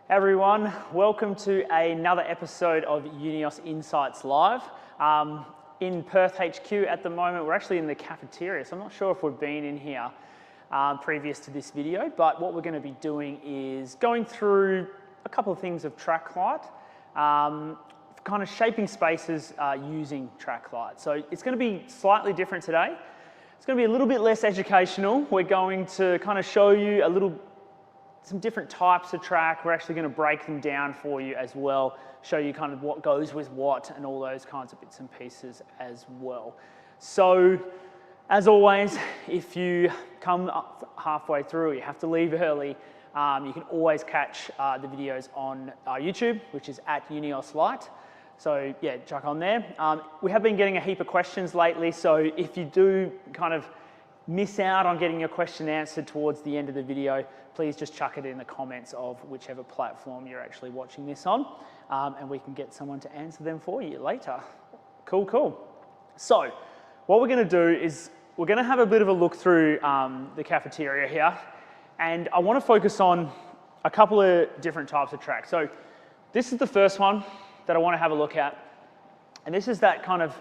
Everyone, welcome to another episode of Unios Insights Live. In Perth HQ at the moment, we're actually in the cafeteria, so I'm not sure if we've been in here previous to this video, but what we're going to be doing is going through a couple of things of track light, kind of shaping spaces using track light. So it's going to be slightly different today. It's going to be a little bit less educational. We're going to kind of show you some different types of track. We're actually going to break them down for you as well, show you kind of what goes with what and all those kinds of bits and pieces as well. So as always, if you come up halfway through, you have to leave early, you can always catch the videos on our YouTube, which is at Unios Light. So yeah, chuck on there. We have been getting a heap of questions lately, so if you do kind of miss out on getting your question answered towards the end of the video, please just chuck it in the comments of whichever platform you're actually watching this on, and we can get someone to answer them for you later. Cool. So what we're going to do is we're going to have a bit of a look through the cafeteria here, and I want to focus on a couple of different types of tracks. So this is the first one that I want to have a look at, and this is that kind of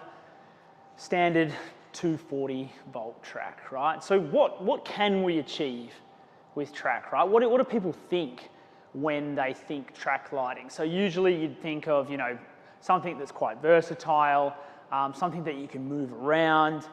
standard 240 volt track, right? So what can we achieve with track, right? What do people think when they think track lighting? So usually you'd think of, something that's quite versatile, something that you can move around,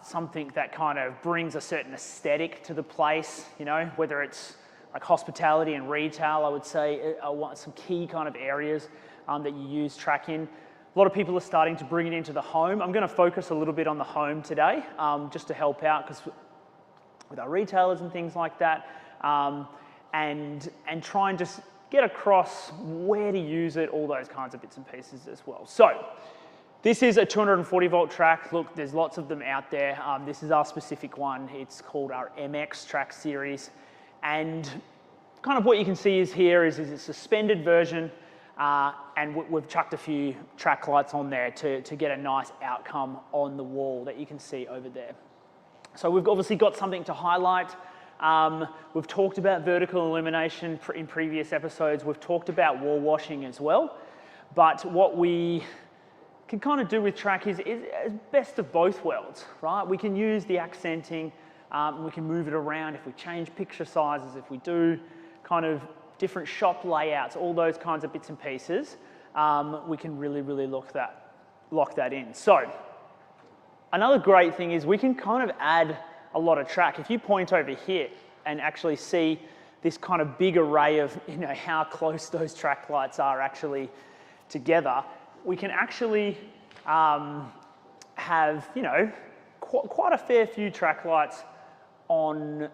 something that kind of brings a certain aesthetic to the place, whether it's like hospitality and retail, I would say, are some key kind of areas that you use track in. A lot of people are starting to bring it into the home. I'm going to focus a little bit on the home today, just to help out, because with our retailers and things like that, and try and just get across where to use it, all those kinds of bits and pieces as well. So this is a 240 volt track. Look, there's lots of them out there. This is our specific one. It's called our MX track series. And kind of what you can see is a suspended version, and we've chucked a few track lights on there to get a nice outcome on the wall that you can see over there. So we've obviously got something to highlight. We've talked about vertical illumination in previous episodes. We've talked about wall washing as well. But what we can kind of do with track is best of both worlds, right? We can use the accenting, we can move it around if we change picture sizes, if we do kind of different shop layouts, all those kinds of bits and pieces, we can really lock that in. So another great thing is we can kind of add a lot of track. If you point over here and actually see this kind of big array of how close those track lights are actually together, we can actually have quite a fair few track lights on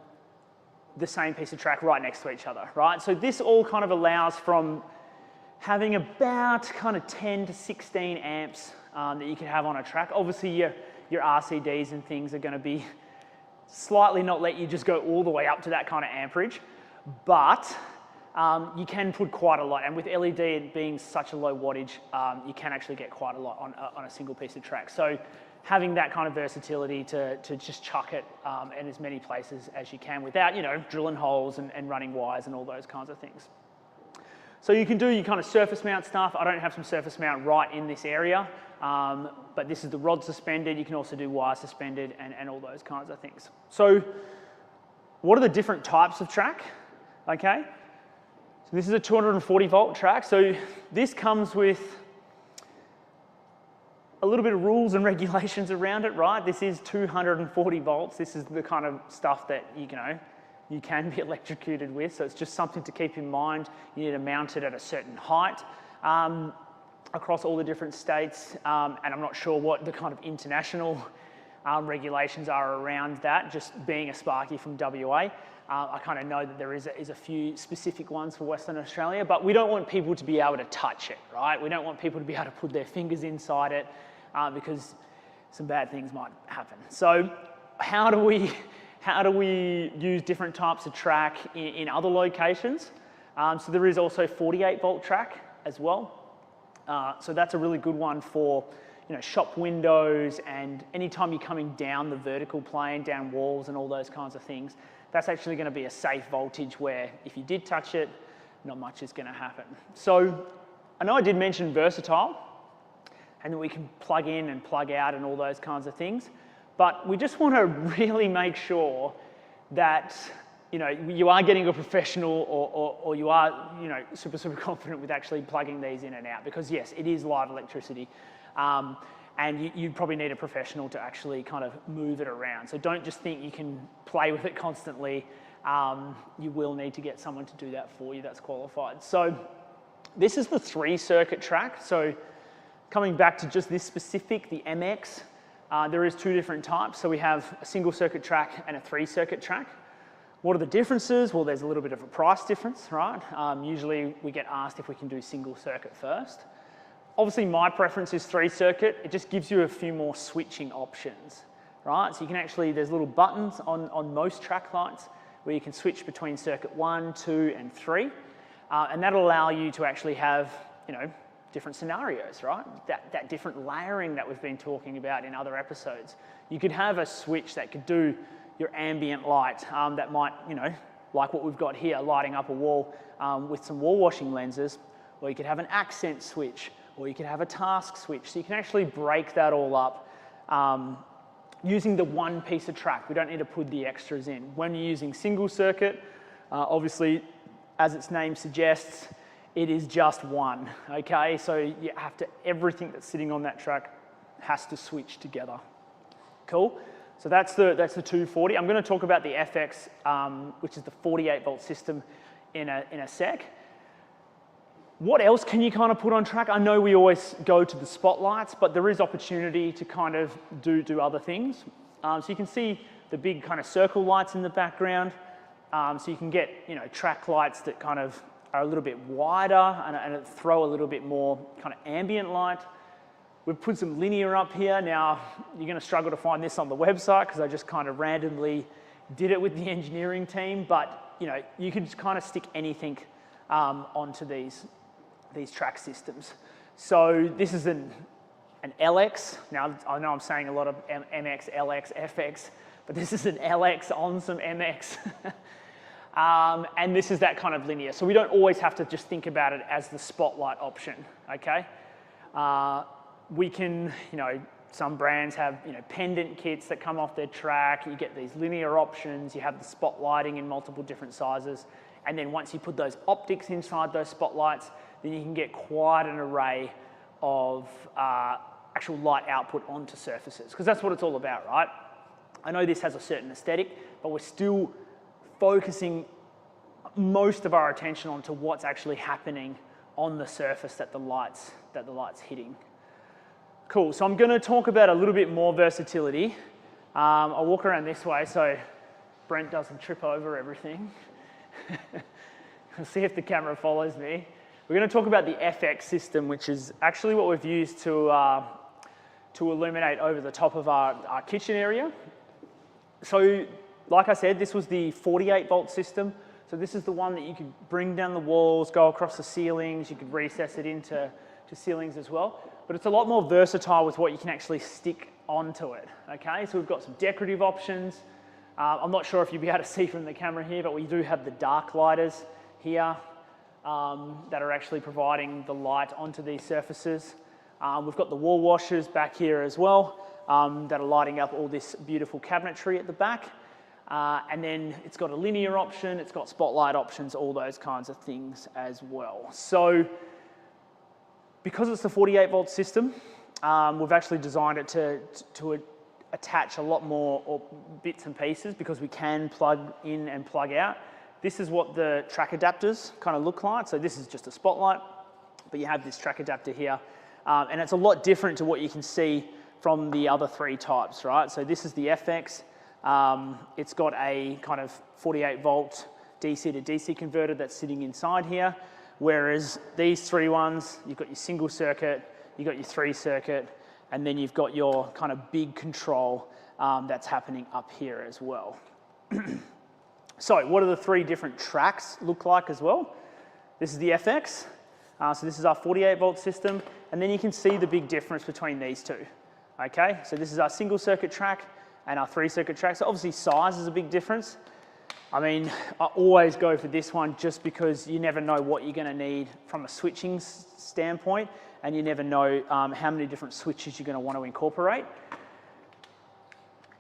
the same piece of track right next to each other, right? So this all kind of allows from having about kind of 10 to 16 amps that you can have on a track. Obviously your RCDs and things are going to be slightly not let you just go all the way up to that kind of amperage, but you can put quite a lot, and with LED being such a low wattage, you can actually get quite a lot on a single piece of track. So having that kind of versatility to just chuck it in as many places as you can without drilling holes and running wires and all those kinds of things. So you can do your kind of surface mount stuff. I don't have some surface mount right in this area, but this is the rod suspended. You can also do wire suspended and all those kinds of things. So what are the different types of track? Okay, so this is a 240 volt track. So this comes with a little bit of rules and regulations around it, right? This is 240 volts. This is the kind of stuff that you can be electrocuted with, so it's just something to keep in mind. You need to mount it at a certain height across all the different states, and I'm not sure what the kind of international regulations are around that, just being a Sparky from WA. I kind of know that there is a few specific ones for Western Australia, but we don't want people to be able to touch it, right? We don't want people to be able to put their fingers inside it because some bad things might happen. So how do we use different types of track in other locations? So there is also 48 volt track as well. So that's a really good one for shop windows, and anytime you're coming down the vertical plane, down walls and all those kinds of things, that's actually going to be a safe voltage where if you did touch it, not much is going to happen. So I know I did mention versatile, and that we can plug in and plug out and all those kinds of things, but we just want to really make sure that you are getting a professional or you are super confident with actually plugging these in and out, because yes, it is live electricity, and you probably need a professional to actually kind of move it around. So don't just think you can play with it constantly. You will need to get someone to do that for you that's qualified. So this is the 3-circuit track. So coming back to just this specific, the MX, there is 2 different types. So we have a single circuit track and a 3-circuit track. What are the differences? Well, there's a little bit of a price difference, right? Usually we get asked if we can do single circuit first. Obviously my preference is 3-circuit. It just gives you a few more switching options, right? So you can actually, there's little buttons on most track lights where you can switch between circuit 1, 2, and 3. And that'll allow you to actually have, different scenarios, right? That different layering that we've been talking about in other episodes. You could have a switch that could do your ambient light that might, like what we've got here, lighting up a wall with some wall washing lenses, or you could have an accent switch, or you could have a task switch. So you can actually break that all up using the one piece of track. We don't need to put the extras in. When you're using single circuit, obviously, as its name suggests, it is just one, okay? So you have to, everything that's sitting on that track has to switch together. Cool? So that's the 240. I'm going to talk about the FX, which is the 48-volt system in a sec. What else can you kind of put on track? I know we always go to the spotlights, but there is opportunity to kind of do other things. So you can see the big kind of circle lights in the background. So you can get, track lights that kind of are a little bit wider and throw a little bit more kind of ambient light. We've put some linear up here. Now, you're going to struggle to find this on the website because I just kind of randomly did it with the engineering team, but you could just kind of stick anything onto these track systems. So this is an LX. Now, I know I'm saying a lot of MX, LX, FX, but this is an LX on some MX. And this is that kind of linear. So we don't always have to just think about it as the spotlight option, okay? We can, some brands have, pendant kits that come off their track. You get these linear options. You have the spotlighting in multiple different sizes. And then once you put those optics inside those spotlights, then you can get quite an array of actual light output onto surfaces, because that's what it's all about, right? I know this has a certain aesthetic, but we're still focusing most of our attention onto what's actually happening on the surface that the light's hitting. Cool, so I'm going to talk about a little bit more versatility. I'll walk around this way so Brent doesn't trip over everything. I'll see if the camera follows me. We're going to talk about the FX system, which is actually what we've used to illuminate over the top of our kitchen area. So, like I said, this was the 48-volt system. So this is the one that you could bring down the walls, go across the ceilings. You could recess it into ceilings as well. But it's a lot more versatile with what you can actually stick onto it, okay? So we've got some decorative options. I'm not sure if you'll be able to see from the camera here, but we do have the dark lighters here that are actually providing the light onto these surfaces. We've got the wall washers back here as well that are lighting up all this beautiful cabinetry at the back. And then it's got a linear option, it's got spotlight options, all those kinds of things as well. So because it's the 48-volt system, we've actually designed it to attach a lot more bits and pieces, because we can plug in and plug out. This is what the track adapters kind of look like. So this is just a spotlight, but you have this track adapter here. And it's a lot different to what you can see from the other 3 types, right? So this is the FX. It's got a kind of 48-volt DC to DC converter that's sitting inside here. Whereas these 3 ones, you've got your single circuit, you've got your 3-circuit, and then you've got your kind of big control that's happening up here as well. So what do the 3 different tracks look like as well? This is the FX. So this is our 48-volt system. And then you can see the big difference between these 2. Okay, so this is our single circuit track and our 3-circuit track. So obviously size is a big difference. I mean, I always go for this one just because you never know what you're going to need from a switching standpoint, and you never know how many different switches you're going to want to incorporate.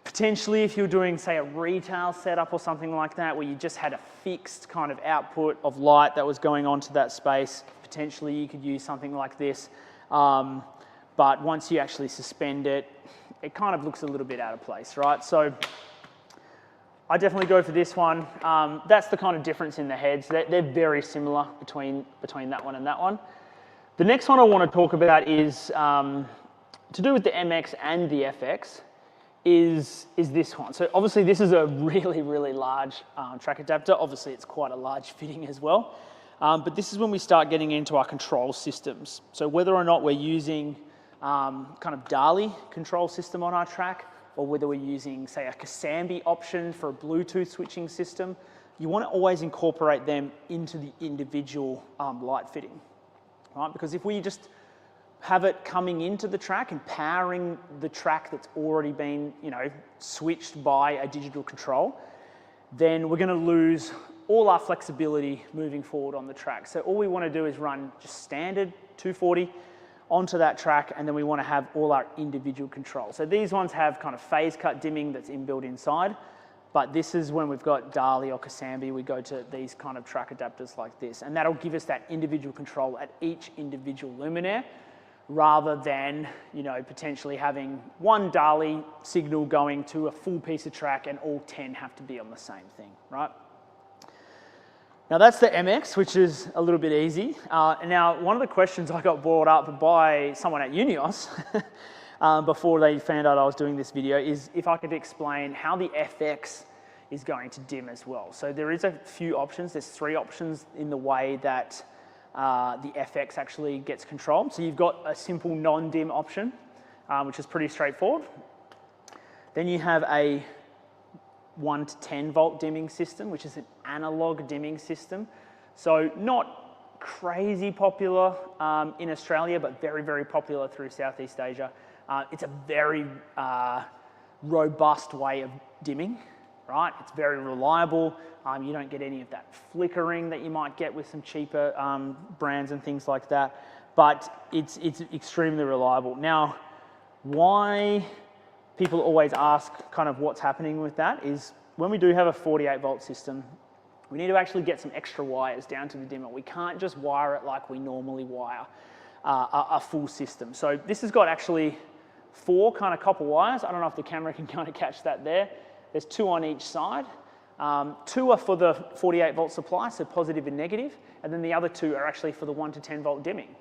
Potentially, if you're doing, say, a retail setup or something like that, where you just had a fixed kind of output of light that was going onto that space, potentially you could use something like this. But once you actually suspend it, it kind of looks a little bit out of place, right? So I definitely go for this one. That's the kind of difference in the heads. They're very similar between that one and that one. The next one I want to talk about is to do with the MX and the FX, is this one. So obviously this is a really, really large track adapter. Obviously it's quite a large fitting as well. But this is when we start getting into our control systems. So whether or not we're using kind of DALI control system on our track, or whether we're using, say, a Kasambi option for a Bluetooth switching system, you want to always incorporate them into the individual light fitting, right? Because if we just have it coming into the track and powering the track that's already been, switched by a digital control, then we're going to lose all our flexibility moving forward on the track. So all we want to do is run just standard 240 onto that track, and then we want to have all our individual controls. So these ones have kind of phase cut dimming that's inbuilt inside, but this is when we've got DALI or Kasambi, we go to these kind of track adapters like this, and that'll give us that individual control at each individual luminaire, rather than, potentially having one DALI signal going to a full piece of track and all 10 have to be on the same thing, right? Now that's the MX, which is a little bit easy. And now one of the questions I got brought up by someone at Unios before they found out I was doing this video is if I could explain how the FX is going to dim as well. So there is a few options. There's 3 options in the way that the FX actually gets controlled. So you've got a simple non-dim option, which is pretty straightforward. Then you have a 1 to 10 volt dimming system, which is an analog dimming system. So not crazy popular in Australia, but very, very popular through Southeast Asia. It's a very robust way of dimming, right? It's very reliable. You don't get any of that flickering that you might get with some cheaper brands and things like that, but it's extremely reliable. Now, why people always ask kind of what's happening with that is when we do have a 48 volt system, we need to actually get some extra wires down to the dimmer. We can't just wire it like we normally wire a full system. So this has got actually 4 kind of copper wires. I don't know if the camera can kind of catch that there. There's 2 on each side. 2 are for the 48 volt supply, so positive and negative, and then the other 2 are actually for the 1 to 10 volt dimming.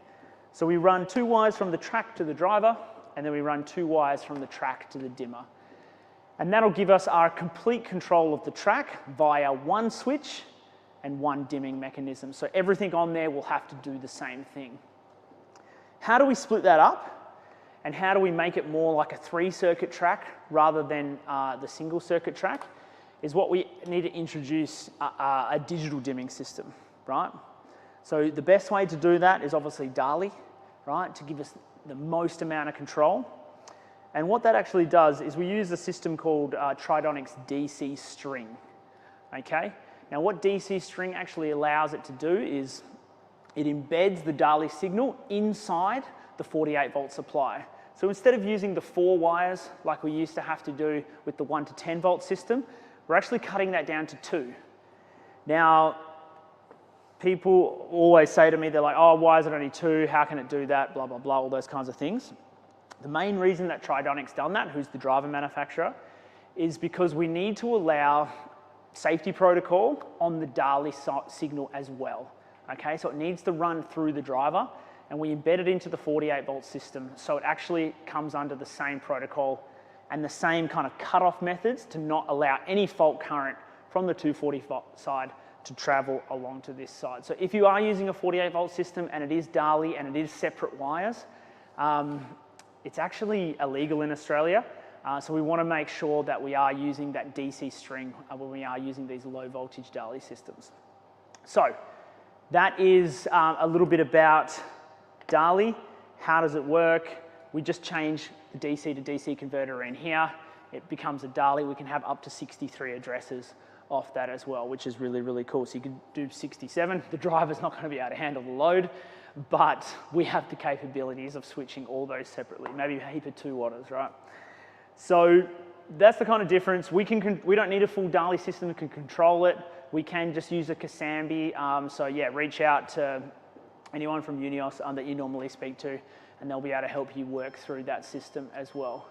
So we run 2 wires from the track to the driver, and then we run 2 wires from the track to the dimmer. And that'll give us our complete control of the track via 1 switch and 1 dimming mechanism. So everything on there will have to do the same thing. How do we split that up? And how do we make it more like a 3-circuit track rather than the single circuit track? Is what we need to introduce a digital dimming system, right? So the best way to do that is obviously DALI, right, to give us the most amount of control. And what that actually does is we use a system called Tridonics DC string, okay? Now what DC string actually allows it to do is it embeds the DALI signal inside the 48 volt supply. So instead of using the 4 wires like we used to have to do with the 1 to 10 volt system, we're actually cutting that down to 2. Now, people always say to me, they're like, oh, why is it only 2? How can it do that? Blah, blah, blah, all those kinds of things. The main reason that Tridonics done that, who's the driver manufacturer, is because we need to allow safety protocol on the DALI signal as well. Okay, so it needs to run through the driver, and we embed it into the 48 volt system, so it actually comes under the same protocol and the same kind of cutoff methods to not allow any fault current from the 240 volt side to travel along to this side. So if you are using a 48 volt system and it is DALI and it is separate wires, it's actually illegal in Australia. So we want to make sure that we are using that DC string when we are using these low voltage DALI systems. So that is a little bit about DALI. How does it work? We just change the DC to DC converter in here. It becomes a DALI. We can have up to 63 addresses off that as well, which is really, really cool. So you could do 67. The driver's not going to be able to handle the load, but we have the capabilities of switching all those separately, maybe a heap of 2-watters, right? So that's the kind of difference. We don't need a full DALI system that can control it. We can just use a Kasambi. So yeah, reach out to anyone from Unios that you normally speak to, and they'll be able to help you work through that system as well.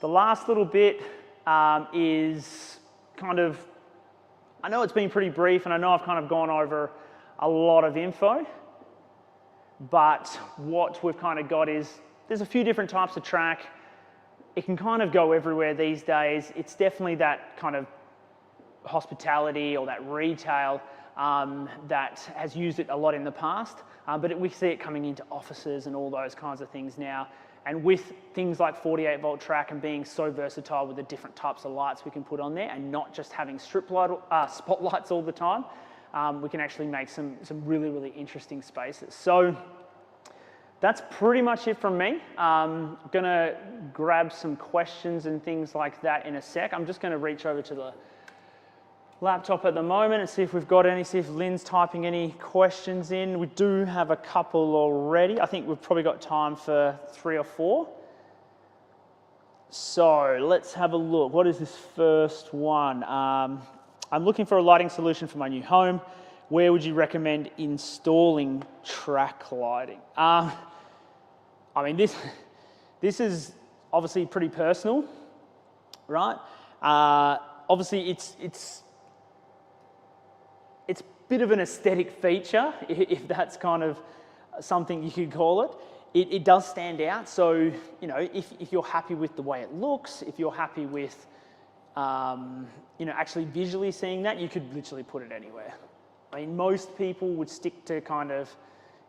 The last little bit is kind of, I know it's been pretty brief, and I know I've kind of gone over a lot of info, but what we've kind of got is, there's a few different types of track. It can kind of go everywhere these days. It's definitely that kind of hospitality or that retail that has used it a lot in the past, but we see it coming into offices and all those kinds of things now. And with things like 48-volt track and being so versatile with the different types of lights we can put on there, and not just having spotlights all the time, we can actually make some really, really interesting spaces. So that's pretty much it from me. I'm gonna grab some questions and things like that in a sec. I'm just gonna reach over to the laptop at the moment and see if we've got any, see if Lynn's typing any questions in. We do have a couple already. I think we've probably got time for 3 or 4. So let's have a look. What is this first one? I'm looking for a lighting solution for my new home. Where would you recommend installing track lighting? I mean, this is obviously pretty personal, right? Obviously, it's a bit of an aesthetic feature, if that's kind of something you could call it. It does stand out. So, you know, if you're happy with the way it looks, if you're happy with, you know, actually visually seeing that, you could literally put it anywhere. I mean, most people would stick to kind of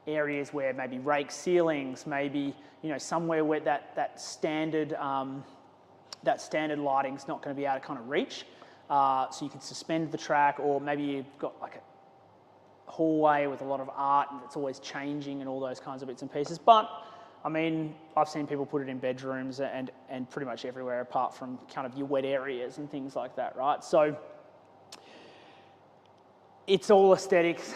areas where maybe rake ceilings, maybe, you know, somewhere where that standard lighting's not going to be able to kind of reach. So you can suspend the track, or maybe you've got like a hallway with a lot of art and it's always changing and all those kinds of bits and pieces. But I mean, I've seen people put it in bedrooms and pretty much everywhere apart from kind of your wet areas and things like that, right? So it's all aesthetics.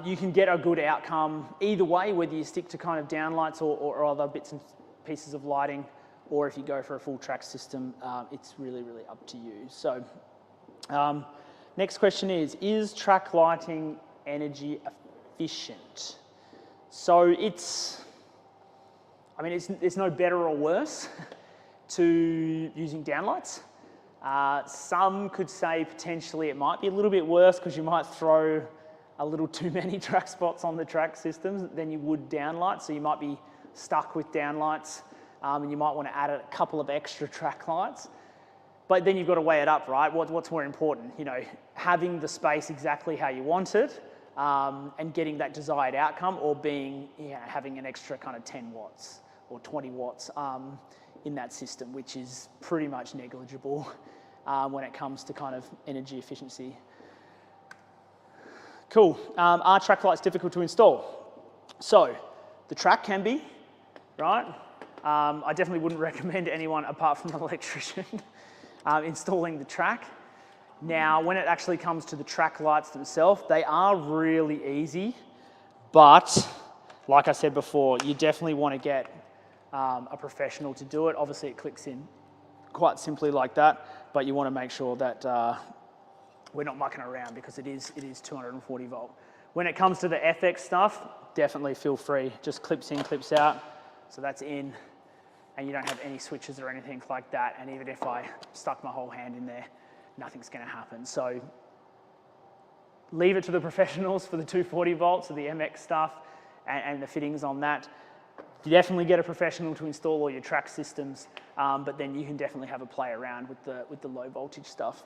You can get a good outcome either way, whether you stick to kind of downlights or other bits and pieces of lighting, or if you go for a full track system, it's really, really up to you. So next question is track lighting energy efficient? So it's no better or worse to using downlights. Some could say potentially it might be a little bit worse because you might throw a little too many track spots on the track systems than you would downlights. So you might be stuck with downlights, and you might want to add a couple of extra track lights. But then you've got to weigh it up, right? What's more important? You know, having the space exactly how you want it, and getting that desired outcome, or having an extra kind of 10 watts or 20 watts in that system, which is pretty much negligible when it comes to kind of energy efficiency. Cool. Are track lights difficult to install? So the track can be, right? I definitely wouldn't recommend anyone apart from an electrician installing the track. Now, when it actually comes to the track lights themselves, they are really easy, but like I said before, you definitely want to get a professional to do it. Obviously, it clicks in quite simply like that, but you want to make sure that we're not mucking around, because it is 240 volt. When it comes to the FX stuff, definitely feel free. Just clips in, clips out. So that's in, and you don't have any switches or anything like that. And even if I stuck my whole hand in there, nothing's going to happen. So leave it to the professionals for the 240 volts or the MX stuff and the fittings on that. You definitely get a professional to install all your track systems, but then you can definitely have a play around with the low voltage stuff.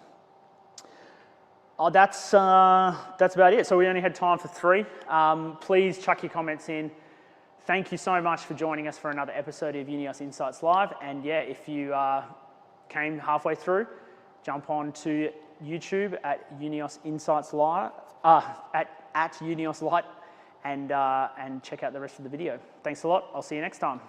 Oh, that's about it. So we only had time for 3. Please chuck your comments in. Thank you so much for joining us for another episode of Unios Insights Live. And yeah, if you came halfway through, jump on to YouTube at Unios Insights Live, at Unios Light, and check out the rest of the video. Thanks a lot. I'll see you next time.